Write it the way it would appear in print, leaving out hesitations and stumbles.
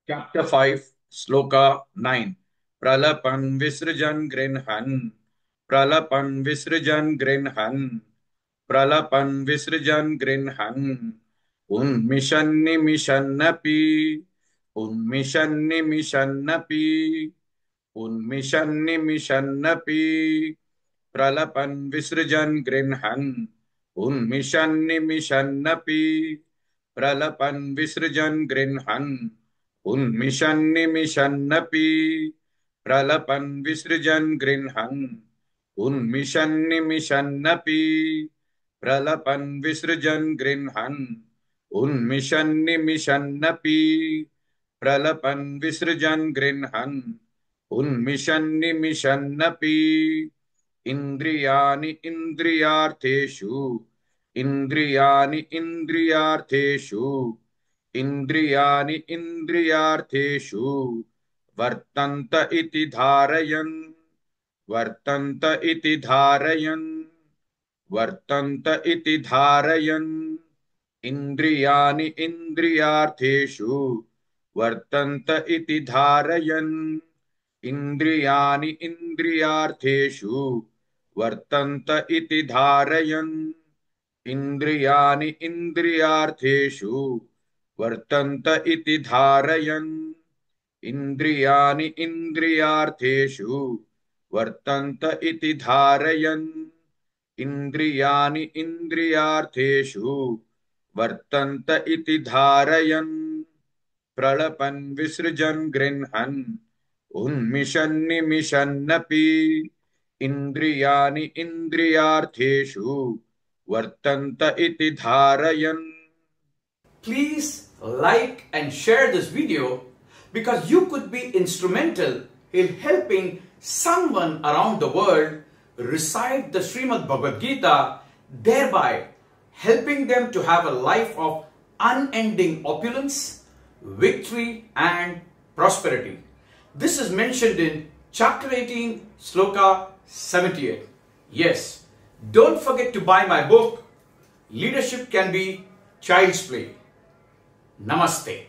Chapter 5, Sloka 9. Pralapan Visrajan Grinhan. Pralapan Visrajan Grinhan. Pralapan Visrajan Grinhan. Unmishan Nimishannapi. Unmishan Nimishannapi. Unmishan Nimishannapi. Pralapan Visrajan Grinhan. Unmishan Nimishannapi. Pralapan Visrajan Grinhan. Unmishan nimishannapi pralapan visrajan grinhan. Unmishan nimishannapi pralapan visrajan grinhan. Unmishan nimishannapi pralapan visrajan grinhan. Unmishan nimishannapi indriyani indriyartheshu. Indriyani indriyartheshu. Indriyani indriyartheshu vartanta iti dharayan. Vartanta iti dharayan. Vartanta iti dharayan. Indriyani indriyartheshu vartanta iti dharayan. Indriyani indriyartheshu vartanta iti dharayan. Indriyani indriyartheshu वर्तन्त इति धारयन्. इन्द्रियाणि इन्द्रियार्थेषु वर्तन्त इति धारयन्. इन्द्रियाणि इन्द्रियार्थेषु वर्तन्त इति धारयन्. प्रलपन् विसृजन् गृह्णन् उन्मिषन् निमिषन्नपि इन्द्रियाणि इन्द्रियार्थेषु वर्तन्त इति धारयन्. Please like and share this video because you could be instrumental in helping someone around the world recite the Srimad Bhagavad Gita, thereby helping them to have a life of unending opulence, victory and prosperity. This is mentioned in chapter 18, sloka 78. Yes, don't forget to buy my book, Leadership Can Be Child's Play. Namaste.